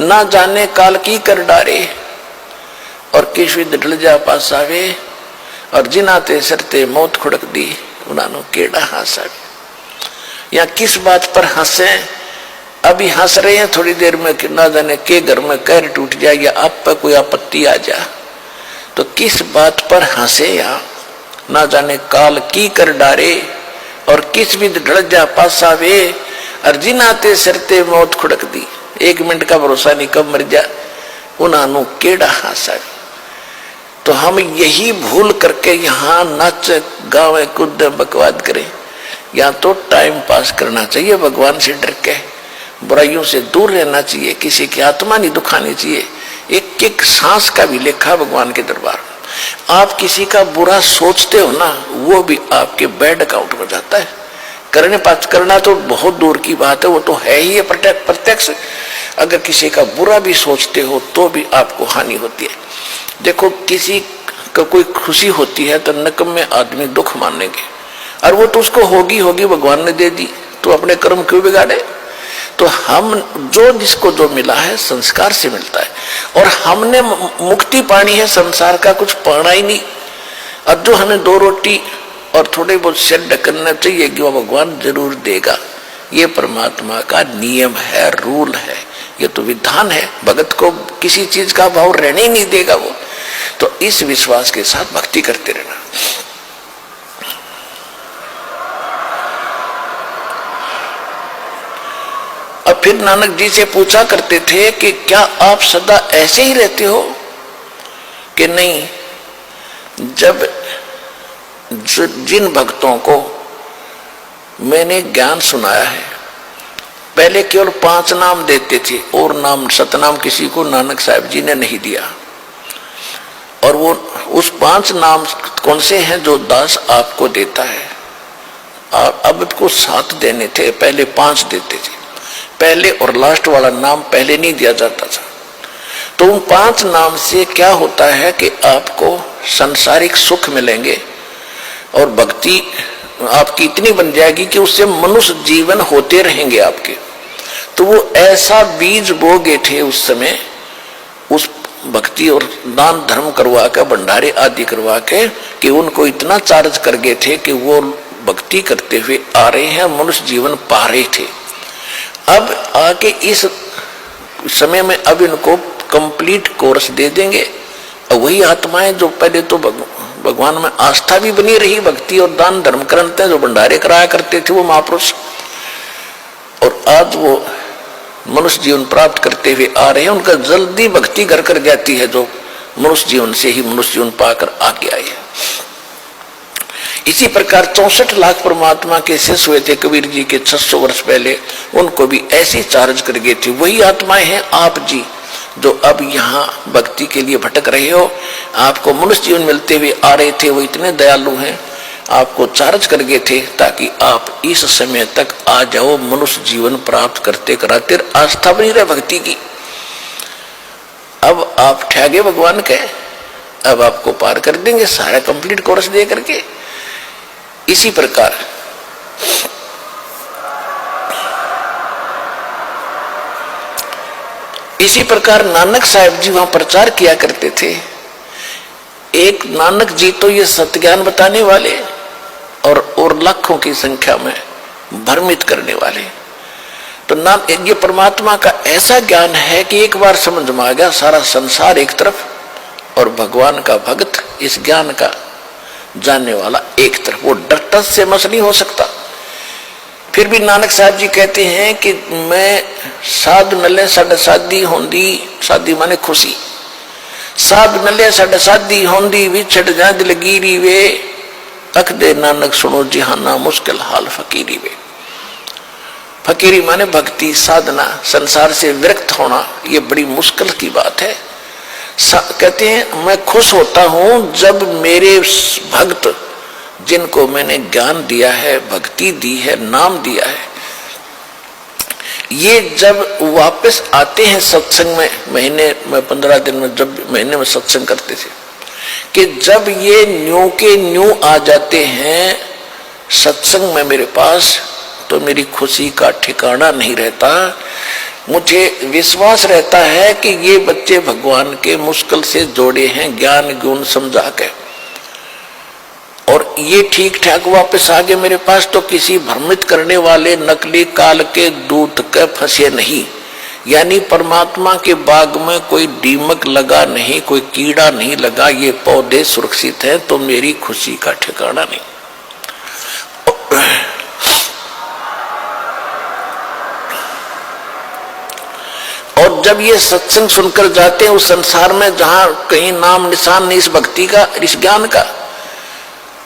ना जाने काल की कर डारे और किस विद ढल जा पास आवे और जिनाते सरते मौत खुड़क दी उन्होंने केड़ा हंसावे। या किस बात पर हंसे, अभी हंस रहे हैं, थोड़ी देर में ना जाने के घर में कहर टूट जाए या आप पर कोई आपत्ति आ जाए तो किस बात पर हंसे। या ना जाने काल की कर डारे और किस विद ढल जा पास आवे और जिनाते सरते मौत खुड़क दी। 1 मिनट का भरोसा नहीं कब मर जा उन्होंने केड़ा हंसावे। तो हम यही भूल करके यहाँ नाच गावे कूद बकवाद करें। या तो टाइम पास करना चाहिए, भगवान से डर के बुराइयों से दूर रहना चाहिए, किसी की आत्मा नहीं दुखानी चाहिए। एक एक सांस का भी लेखा भगवान के दरबार में। आप किसी का बुरा सोचते हो ना, वो भी आपके बैड अकाउंट में जाता है। करने पास करना तो बहुत दूर की बात है, वो तो है ही प्रत्यक्ष। अगर किसी का बुरा भी सोचते हो तो भी आपको हानि होती है। देखो किसी का कोई खुशी होती है तो नकम्मे आदमी दुख मानेंगे, और वो तो उसको होगी होगी भगवान ने दे दी, तो अपने कर्म क्यों बिगाड़े। तो हम जो जिसको जो मिला है संस्कार से मिलता है, और हमने मुक्ति पानी है, संसार का कुछ पाना ही नहीं। और जो हमें 2 रोटी और थोड़े बहुत सिर ढकना चाहिए कि वो भगवान जरूर देगा। ये परमात्मा का नियम है, रूल है, ये तो विधान है। भगत को किसी चीज का भाव रहने ही नहीं देगा वो। तो इस विश्वास के साथ भक्ति करते रहना। अब फिर नानक जी से पूछा करते थे कि क्या आप सदा ऐसे ही रहते हो कि नहीं। जब जिन भक्तों को मैंने ज्ञान सुनाया है, पहले केवल 5 नाम देते थे और नाम सतनाम किसी को नानक साहब जी ने नहीं दिया। और वो उस 5 नाम कौन से हैं जो दास आपको देता है। अब को 7 देने थे, पहले 5 देते थे। पहले और लास्ट वाला नाम पहले नहीं दिया जाता था। तो उन 5 नाम से क्या होता है कि आपको सांसारिक सुख मिलेंगे और भक्ति आपकी इतनी बन जाएगी कि उससे मनुष्य जीवन होते रहेंगे आपके। तो वो ऐसा बीज बोगे थे उस समय, उस भक्ति और दान धर्म करवा के, भंडारे आदि करवा के, कि उनको इतना चार्ज कर गए थे कि वो भक्ति करते हुए आ रहे हैं, मनुष्य जीवन पा रहे थे। अब आके इस समय में अब इनको कंप्लीट कोर्स दे देंगे। और वही आत्माएं जो पहले तो भगवान में आस्था भी बनी रही, भक्ति और दान धर्म करते जो भंडारे कराया करते थे वो महापुरुष, और आज वो मनुष्य जीवन प्राप्त करते हुए आ रहे हैं। उनका जल्दी भक्ति घर कर जाती है जो मनुष्य जीवन से ही मनुष्य जीवन पाकर आगे आए हैं। इसी प्रकार 64 लाख परमात्मा के शिष्य हुए थे कबीर जी के 600 वर्ष पहले, उनको भी ऐसी चार्ज कर गए थे। वही आत्माएं हैं आप जी जो अब यहाँ भक्ति के लिए भटक रहे हो। आपको मनुष्य जीवन मिलते हुए आ रहे थे, वो इतने दयालु हैं, आपको चार्ज कर गए थे ताकि आप इस समय तक आ जाओ, मनुष्य जीवन प्राप्त करते कराते आस्था बनी रहे भक्ति की। अब आप ठहगे भगवान के, अब आपको पार कर देंगे सारा कंप्लीट कोर्स दे करके। इसी प्रकार नानक साहब जी वहां प्रचार किया करते थे। एक नानक जी तो ये सत्य ज्ञान बताने वाले और लाखों की संख्या में भ्रमित करने वाले। तो ये परमात्मा का ऐसा ज्ञान है कि एक बार समझ में आ गया सारा संसार एक तरफ और भगवान का भक्त इस ज्ञान का जानने वाला एक तरफ, वो डर से मस नहीं हो सकता। फिर भी नानक साहब जी कहते हैं कि मैं साध नले साढ़े शादी होंदी, शादी माने खुशी, साध नले साढ़े शादी होंदी विछड़ जा दिलगीरी वे, अख दे नानक सुनो जिहाना मुश्किल हाल फकीरी वे। फकीरी माने भक्ति साधना, संसार से विरक्त होना, ये बड़ी मुश्किल की बात है। कहते हैं मैं खुश होता हूं जब मेरे भक्त जिनको मैंने ज्ञान दिया है, भक्ति दी है, नाम दिया है, ये जब वापस आते हैं सत्संग में, महीने में 15 दिन में जब महीने में सत्संग करते थे, कि जब ये न्यू के न्यू आ जाते हैं सत्संग में मेरे पास, तो मेरी खुशी का ठिकाना नहीं रहता। मुझे विश्वास रहता है कि ये बच्चे भगवान के मुश्किल से जोड़े हैं ज्ञान गुण समझा के, और ये ठीक ठाक वापस आ गए मेरे पास, तो किसी भ्रमित करने वाले नकली काल के दूत के फंसे नहीं। यानी परमात्मा के बाग में कोई दीमक लगा नहीं, कोई कीड़ा नहीं लगा, ये पौधे सुरक्षित हैं, तो मेरी खुशी का ठिकाना नहीं। और जब ये सत्संग सुनकर जाते हैं उस संसार में जहां कहीं नाम निशान नहीं इस भक्ति का, इस ज्ञान का,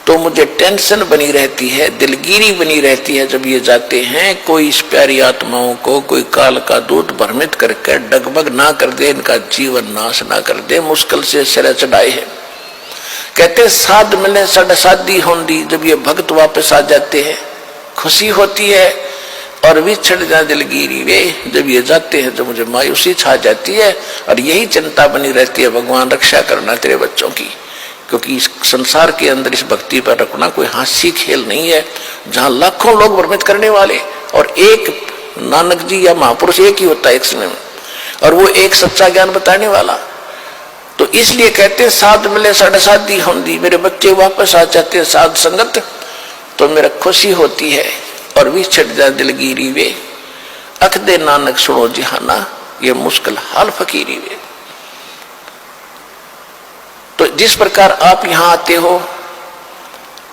तो मुझे टेंशन बनी रहती है, दिलगिरी बनी रहती है। जब ये जाते हैं कोई इस प्यारी आत्माओं को कोई काल का दूत भ्रमित करके डगमग ना कर दे, इनका जीवन नाश ना कर दे, मुश्किल से सिर चढ़ाए है। कहते साध मिले सड शादी होंदी, जब ये भक्त वापस आ जाते हैं खुशी होती है, और विछड़ जाए दिलगिरी वे जब ये जाते हैं तो मुझे मायूसी छा जाती है। और यही चिंता बनी रहती है, भगवान रक्षा करना तेरे बच्चों की, क्योंकि इस संसार के अंदर इस भक्ति पर रखना कोई हास्य खेल नहीं है, जहां लाखों लोग भ्रमित करने वाले और एक नानक जी या महापुरुष एक ही होता है एक समय में, और वो एक सच्चा ज्ञान बताने वाला। तो इसलिए कहते हैं साध मिले सड शादी होंदी, मेरे बच्चे वापस आ जाते हैं साध संगत, तो मेरा खुशी होती है। और विछड़ जाए दिलगिरी वे, अख दे नानक सुनो जिहाना, ये मुश्किल हाल फकीरी वे। तो जिस प्रकार आप यहां आते हो,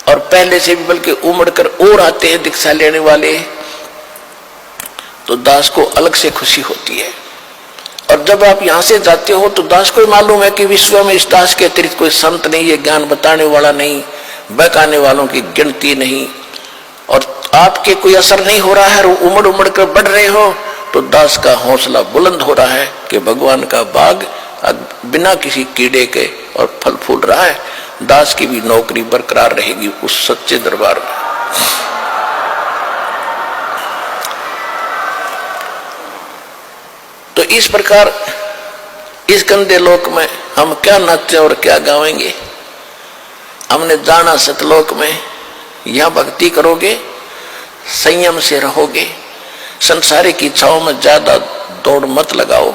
और पहले से भी बल्कि उमड़ कर और आते हैं दीक्षा लेने वाले, तो दास को अलग से खुशी होती है। और जब आप यहां से जाते हो तो दास को मालूम है कि विश्व में इस दास के अतिरिक्त कोई संत नहीं, ये ज्ञान बताने वाला नहीं, बहकाने वालों की गिनती नहीं, और आपके कोई असर नहीं हो रहा है, उमड़ उमड़ कर बढ़ रहे हो, तो दास का हौसला बुलंद हो रहा है कि भगवान का बाग बिना किसी कीड़े के और फल फूल रहा है, दास की भी नौकरी बरकरार रहेगी उस सच्चे दरबार में। तो इस प्रकार इस गंदे लोक में हम क्या नाचे और क्या गावेंगे। हमने जाना सतलोक में, यहां भक्ति करोगे, संयम से रहोगे, संसारिक इच्छाओं में ज्यादा दौड़ मत लगाओ,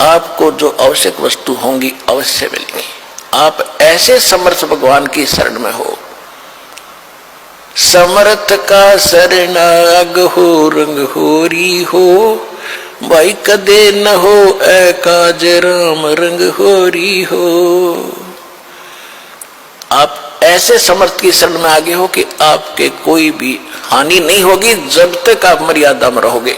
आपको जो आवश्यक वस्तु होंगी अवश्य मिलेगी। आप ऐसे समर्थ भगवान की शरण में हो, समर्थ का शरणाग हो, रंग होरी हो, भाई कदे न हो ऐ काज राम, रंग होरी हो। आप ऐसे समर्थ की शरण में आगे हो कि आपके कोई भी हानि नहीं होगी जब तक आप मर्यादा में रहोगे।